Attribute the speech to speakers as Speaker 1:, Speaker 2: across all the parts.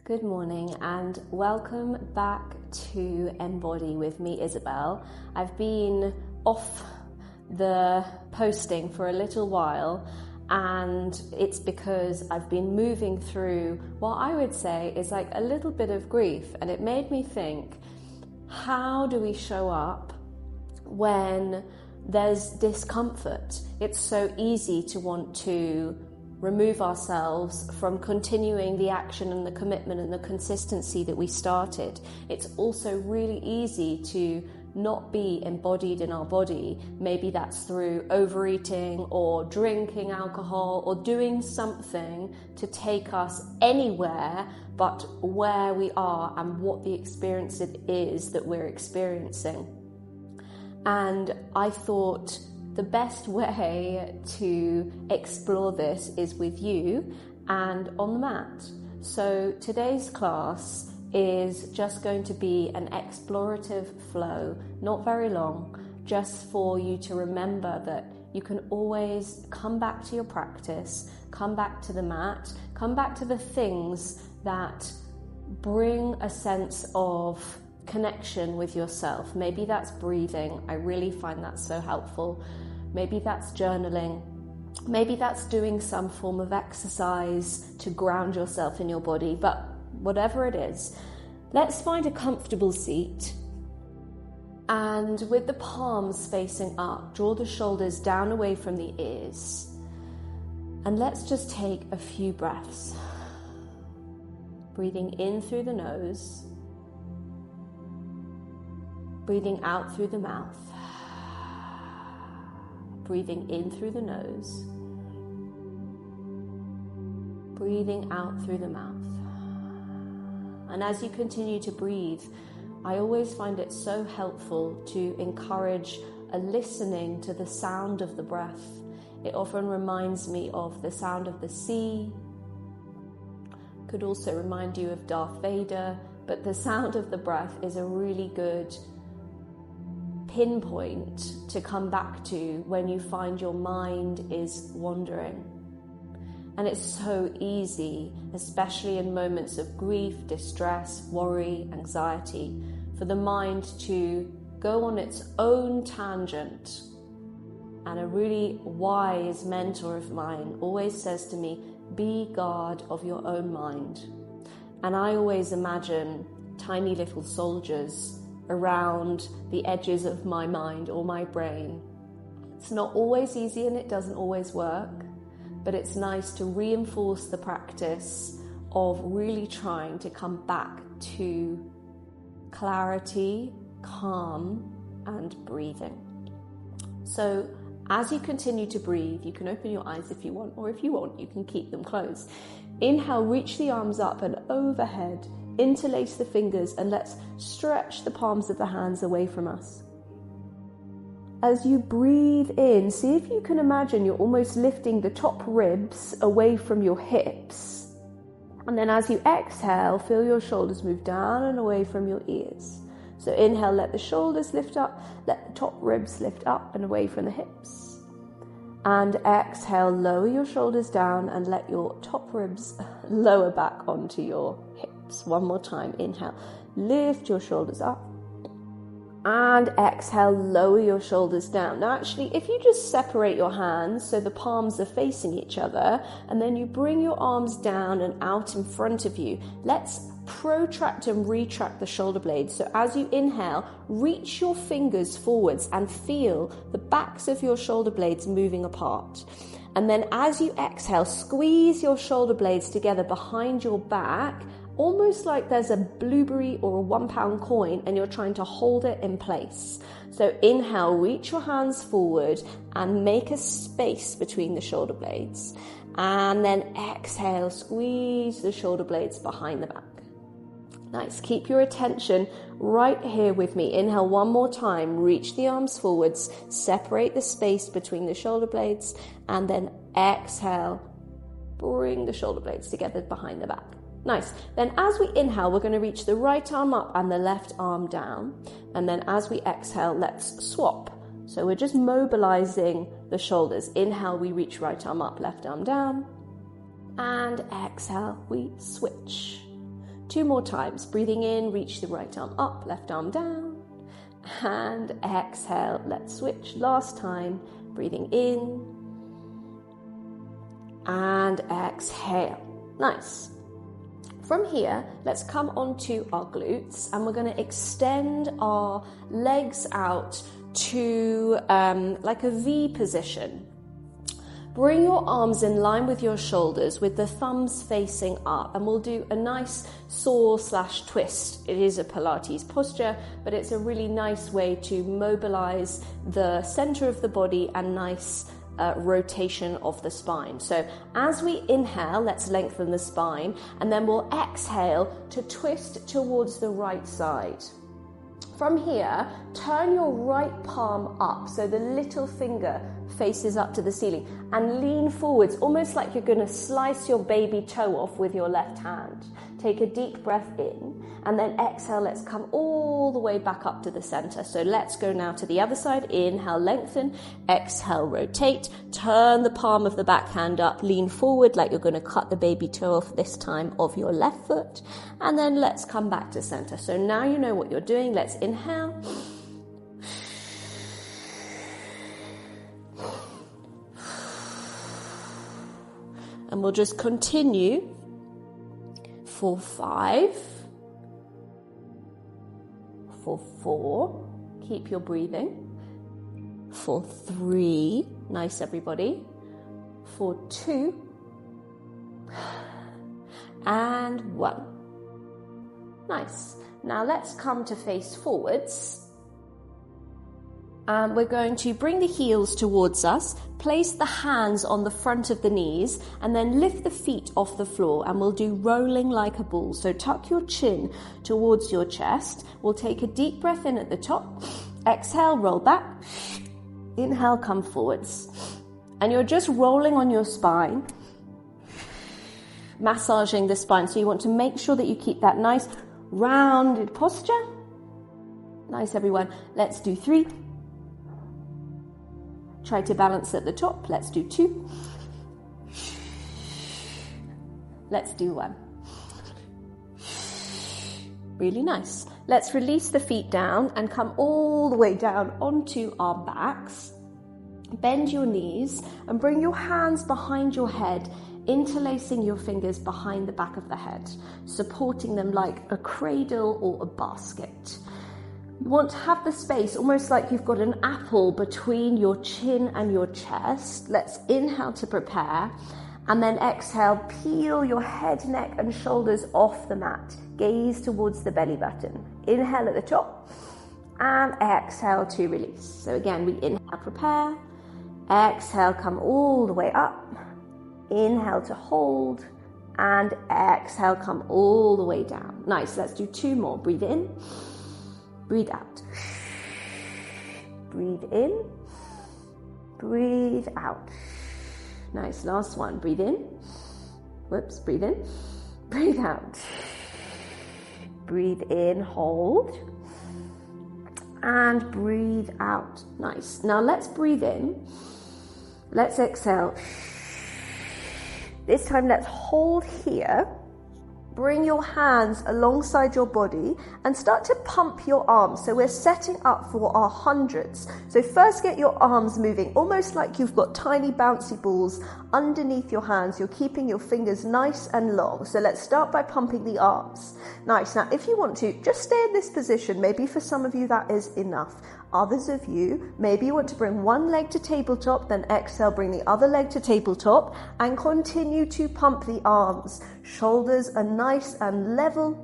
Speaker 1: Good morning and welcome back to Embody with me, Isabel. I've been off the posting for a little while, and it's because I've been moving through what I would say is like a little bit of grief, and it made me think, how do we show up when there's discomfort? It's so easy to want to remove ourselves from continuing the action and the commitment and the consistency that we started. It's also really easy to not be embodied in our body. Maybe that's through overeating or drinking alcohol or doing something to take us anywhere but where we are and what the experience it is that we're experiencing. And I thought the best way to explore this is with you and on the mat. So today's class is just going to be an explorative flow, not very long, just for you to remember that you can always come back to your practice, come back to the mat, come back to the things that bring a sense of connection with yourself. Maybe that's breathing. I really find that so helpful. Maybe that's journaling. Maybe that's doing some form of exercise to ground yourself in your body. But whatever it is, let's find a comfortable seat. And with the palms facing up, draw the shoulders down away from the ears. And let's just take a few breaths. Breathing in through the nose. Breathing out through the mouth. Breathing in through the nose. Breathing out through the mouth. And as you continue to breathe, I always find it so helpful to encourage a listening to the sound of the breath. It often reminds me of the sound of the sea. Could also remind you of Darth Vader, but the sound of the breath is a really good pinpoint to come back to when you find your mind is wandering. And it's so easy, especially in moments of grief, distress, worry, anxiety, for the mind to go on its own tangent. And a really wise mentor of mine always says to me, be guard of your own mind. And I always imagine tiny little soldiers around the edges of my mind or my brain. It's not always easy and it doesn't always work, but it's nice to reinforce the practice of really trying to come back to clarity, calm, and breathing. So as you continue to breathe, you can open your eyes if you want, or if you won't, you can keep them closed. Inhale, reach the arms up and overhead. Interlace the fingers and let's stretch the palms of the hands away from us. As you breathe in, see if you can imagine you're almost lifting the top ribs away from your hips. And then as you exhale, feel your shoulders move down and away from your ears. So inhale, let the shoulders lift up, let the top ribs lift up and away from the hips. And exhale, lower your shoulders down and let your top ribs lower back onto your hips. One more time, inhale, lift your shoulders up. And exhale, lower your shoulders down. Now actually, if you just separate your hands so the palms are facing each other, and then you bring your arms down and out in front of you, let's protract and retract the shoulder blades. So as you inhale, reach your fingers forwards and feel the backs of your shoulder blades moving apart. And then as you exhale, squeeze your shoulder blades together behind your back, almost like there's a blueberry or a £1 coin and you're trying to hold it in place. So inhale, reach your hands forward and make a space between the shoulder blades. And then exhale, squeeze the shoulder blades behind the back. Nice. Keep your attention right here with me. Inhale one more time. Reach the arms forwards. Separate the space between the shoulder blades. And then exhale. Bring the shoulder blades together behind the back. Nice. Then as we inhale, we're going to reach the right arm up and the left arm down. And then as we exhale, let's swap. So we're just mobilizing the shoulders. Inhale, we reach right arm up, left arm down. And exhale, we switch. 2 more times. Breathing in, reach the right arm up, left arm down. And exhale, let's switch. Last time, breathing in. And exhale. Nice. From here, let's come onto our glutes and we're going to extend our legs out to like a V position. Bring your arms in line with your shoulders with the thumbs facing up, and we'll do a nice saw/twist. It is a Pilates posture, but it's a really nice way to mobilize the center of the body and nice rotation of the spine. So as we inhale, let's lengthen the spine, and then we'll exhale to twist towards the right side. From here, turn your right palm up so the little finger faces up to the ceiling, and lean forwards, almost like you're going to slice your baby toe off with your left hand. Take a deep breath in, and then exhale, let's come all the way back up to the center. So let's go now to the other side. Inhale, lengthen. Exhale, rotate. Turn the palm of the back hand up, lean forward like you're going to cut the baby toe off, this time of your left foot. And then let's come back to center. So now you know what you're doing. Let's inhale. And we'll just continue for 5, for 4, keep your breathing, for 3, nice everybody, for 2, and 1. Nice. Now let's come to face forwards. And we're going to bring the heels towards us, place the hands on the front of the knees, and then lift the feet off the floor, and we'll do rolling like a ball. So tuck your chin towards your chest. We'll take a deep breath in at the top. Exhale, roll back. Inhale, come forwards. And you're just rolling on your spine, massaging the spine. So you want to make sure that you keep that nice rounded posture. Nice, everyone. Let's do 3. Try to balance at the top. Let's do 2. Let's do 1. Really nice. Let's release the feet down and come all the way down onto our backs. Bend your knees and bring your hands behind your head, interlacing your fingers behind the back of the head, supporting them like a cradle or a basket. You want to have the space almost like you've got an apple between your chin and your chest. Let's inhale to prepare, and then exhale, peel your head, neck and shoulders off the mat. Gaze towards the belly button. Inhale at the top and exhale to release. So again, we inhale, prepare. Exhale, come all the way up. Inhale to hold, and exhale, come all the way down. Nice. Let's do 2 more. Breathe in. Breathe out. Breathe in. Breathe out. Nice. Last one. Breathe in. Whoops. Breathe in. Breathe out. Breathe in. Hold. And breathe out. Nice. Now let's breathe in. Let's exhale. This time let's hold here. Bring your hands alongside your body and start to pump your arms. So we're setting up for our hundreds. So first get your arms moving, almost like you've got tiny bouncy balls underneath your hands. You're keeping your fingers nice and long. So let's start by pumping the arms. Nice. Now, if you want to, just stay in this position. Maybe for some of you that is enough. Others of you, maybe you want to bring one leg to tabletop, then exhale, bring the other leg to tabletop, and continue to pump the arms. Shoulders are nice and level,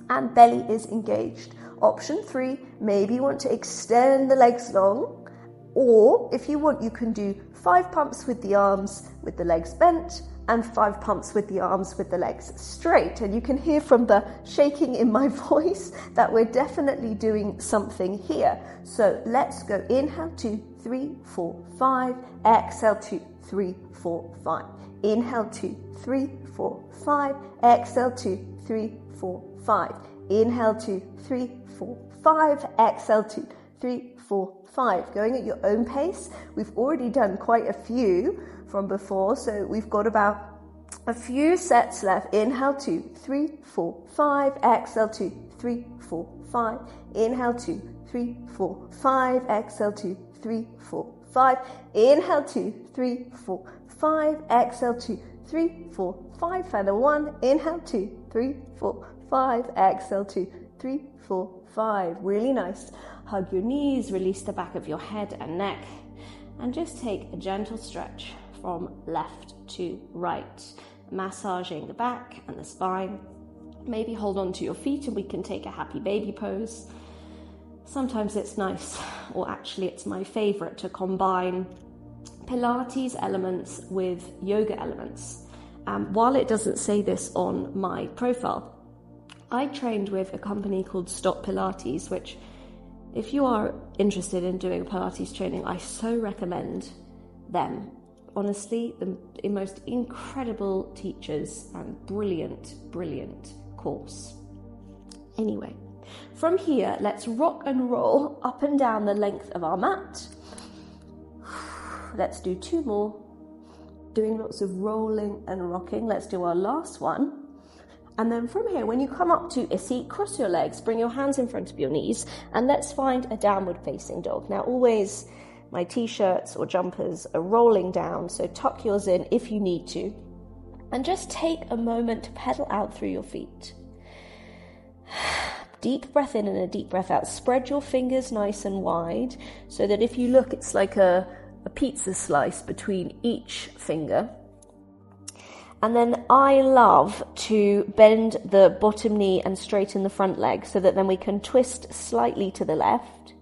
Speaker 1: and belly is engaged. Option 3, maybe you want to extend the legs long, or if you want, you can do 5 pumps with the arms with the legs bent, and 5 pumps with the arms with the legs straight. And you can hear from the shaking in my voice that we're definitely doing something here. So let's go. Inhale, 2, 3, 4, 5. Exhale, 2, 3, 4, 5. Inhale, 2, 3, 4, 5. Exhale, 2, 3, 4, 5. Inhale, 2, 3, 4, 5. Exhale, 2, 3, 4, 5. Going at your own pace. We've already done quite a few from before, so we've got about A few sets left. Inhale, 2, 3, 4, 5. Exhale, 2, 3, 4, 5. Inhale, 2, 3, 4, 5. Exhale, 2, 3, 4, 5. Inhale, 2, 3, 4, 5. Exhale, 2, 3, 4, 5. Final one. Inhale, 2, 3, 4, 5. Exhale, 2, 3, 4, 5. Really nice. Hug your knees, release the back of your head and neck, and just take a gentle stretch from left to right, massaging the back and the spine. Maybe hold on to your feet and we can take a happy baby pose. Sometimes it's nice, or actually it's my favorite, to combine Pilates elements with yoga elements. While it doesn't say this on my profile, I trained with a company called Stop Pilates, which, if you are interested in doing Pilates training, I so recommend them. Honestly, the most incredible teachers and brilliant course. Anyway, from here, let's rock and roll up and down the length of our mat. Let's do 2 more. Doing lots of rolling and rocking. Let's do our last one. And then from here, when you come up to a seat, cross your legs, bring your hands in front of your knees, and let's find a downward facing dog. Now, always my t-shirts or jumpers are rolling down, so tuck yours in if you need to. And just take a moment to pedal out through your feet. Deep breath in and a deep breath out. Spread your fingers nice and wide so that if you look, it's like a pizza slice between each finger. And then I love to bend the bottom knee and straighten the front leg so that then we can twist slightly to the left.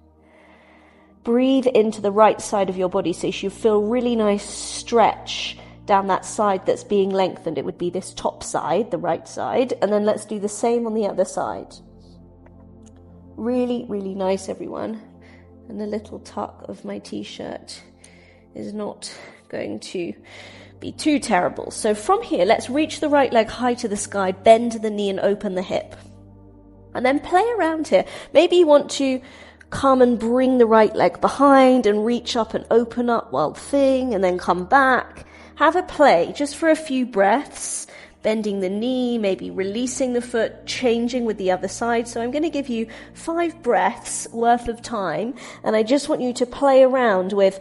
Speaker 1: Breathe into the right side of your body so you feel really nice stretch down that side that's being lengthened. It would be this top side, the right side. And then let's do the same on the other side. Really, really nice, everyone. And the little tuck of my t-shirt is not going to be too terrible. So from here, let's reach the right leg high to the sky, bend the knee and open the hip. And then play around here. Maybe you want to come and bring the right leg behind and reach up and open up Wild Thing and then come back. Have a play just for a few breaths, bending the knee, maybe releasing the foot, changing with the other side. So I'm going to give you 5 breaths worth of time, and I just want you to play around with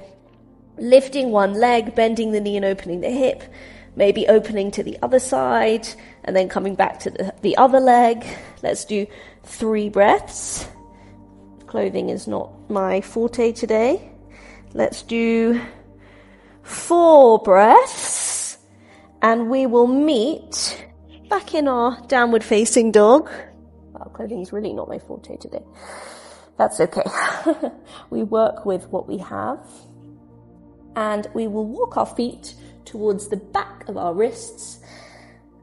Speaker 1: lifting one leg, bending the knee and opening the hip, maybe opening to the other side and then coming back to the other leg. Let's do 3 breaths. Clothing is not my forte today. Let's do 4 breaths and we will meet back in our downward facing dog. Wow, clothing is really not my forte today. That's okay. We work with what we have. And we will walk our feet towards the back of our wrists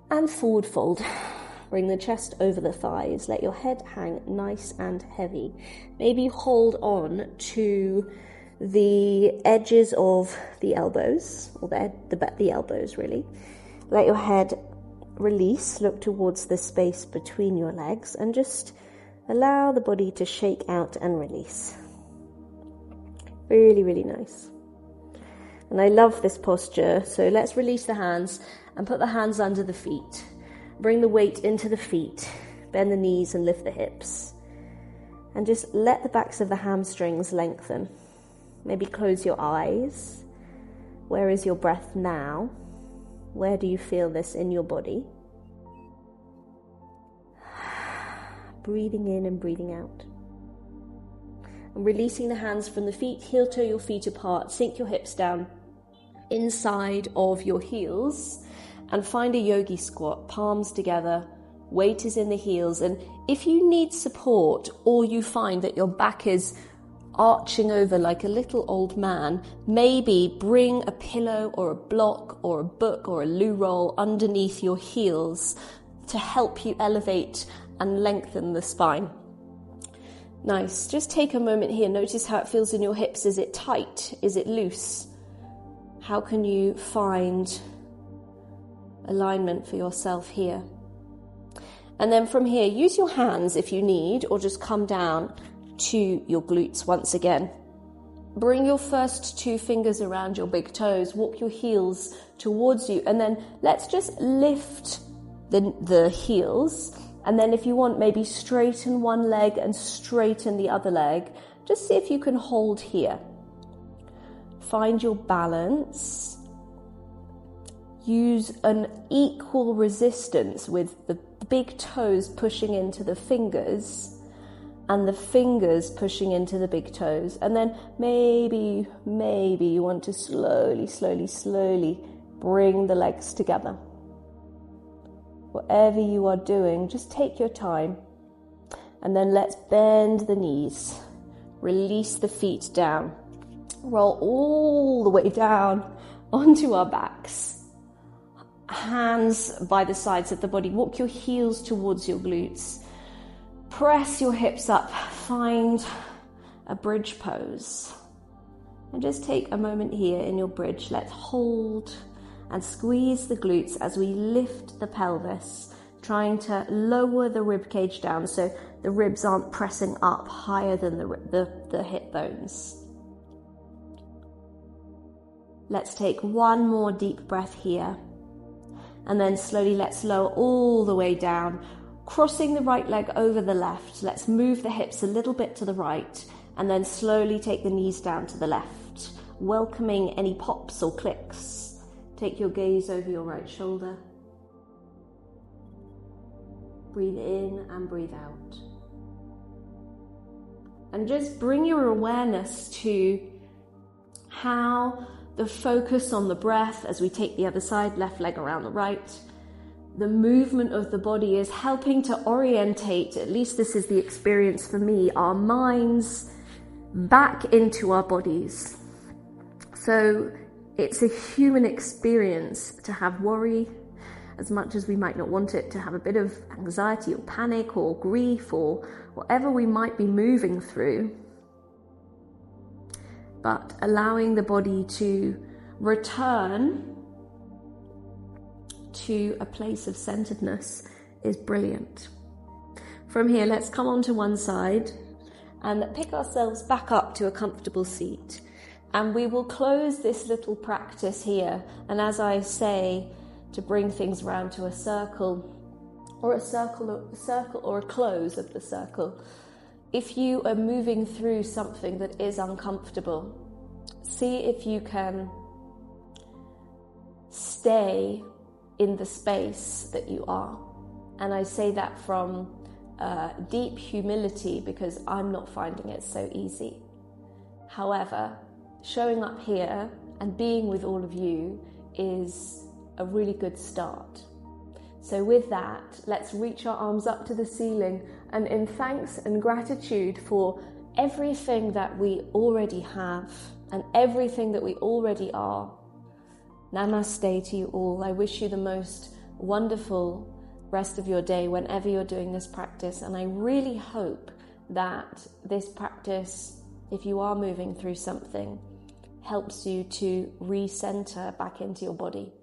Speaker 1: and forward fold. Bring the chest over the thighs. Let your head hang nice and heavy. Maybe hold on to the edges of the elbows, or the elbows really. Let your head release. Look towards the space between your legs and just allow the body to shake out and release. Really, really nice. And I love this posture, so let's release the hands and put the hands under the feet. Bring the weight into the feet, bend the knees and lift the hips. And just let the backs of the hamstrings lengthen. Maybe close your eyes. Where is your breath now? Where do you feel this in your body? Breathing in and breathing out. And releasing the hands from the feet, heel toe your feet apart, sink your hips down inside of your heels and find a yogi squat, palms together, weight is in the heels. And if you need support or you find that your back is arching over like a little old man, maybe bring a pillow or a block or a book or a loo roll underneath your heels to help you elevate and lengthen the spine. Nice. Just take a moment here. Notice how it feels in your hips. Is it tight? Is it loose? How can you find alignment for yourself here? And then from here, use your hands if you need, or just come down to your glutes once again. Bring your first 2 fingers around your big toes. Walk your heels towards you. And then let's just lift the heels. And then if you want, maybe straighten one leg and straighten the other leg. Just see if you can hold here. Find your balance. Use an equal resistance with the big toes pushing into the fingers and the fingers pushing into the big toes. And then maybe you want to slowly bring the legs together. Whatever you are doing, just take your time. And then let's bend the knees. Release the feet down. Roll all the way down onto our backs. Hands by the sides of the body. Walk your heels towards your glutes. Press your hips up. Find a bridge pose. And just take a moment here in your bridge. Let's hold and squeeze the glutes as we lift the pelvis, trying to lower the rib cage down so the ribs aren't pressing up higher than the hip bones. Let's take one more deep breath here. And then slowly let's lower all the way down, crossing the right leg over the left. Let's move the hips a little bit to the right and then slowly take the knees down to the left, welcoming any pops or clicks. Take your gaze over your right shoulder. Breathe in and breathe out. And just bring your awareness to how the focus on the breath as we take the other side, left leg around the right. The movement of the body is helping to orientate, at least this is the experience for me, our minds back into our bodies. So it's a human experience to have worry, as much as we might not want it, to have a bit of anxiety or panic or grief or whatever we might be moving through. But allowing the body to return to a place of centeredness is brilliant. From here, let's come onto one side and pick ourselves back up to a comfortable seat. And we will close this little practice here. And as I say, to bring things round to a circle or a close of the circle. If you are moving through something that is uncomfortable, see if you can stay in the space that you are. And I say that from deep humility because I'm not finding it so easy. However, showing up here and being with all of you is a really good start. So with that, let's reach our arms up to the ceiling and in thanks and gratitude for everything that we already have and everything that we already are. Namaste to you all. I wish you the most wonderful rest of your day whenever you're doing this practice. And I really hope that this practice, if you are moving through something, helps you to recenter back into your body.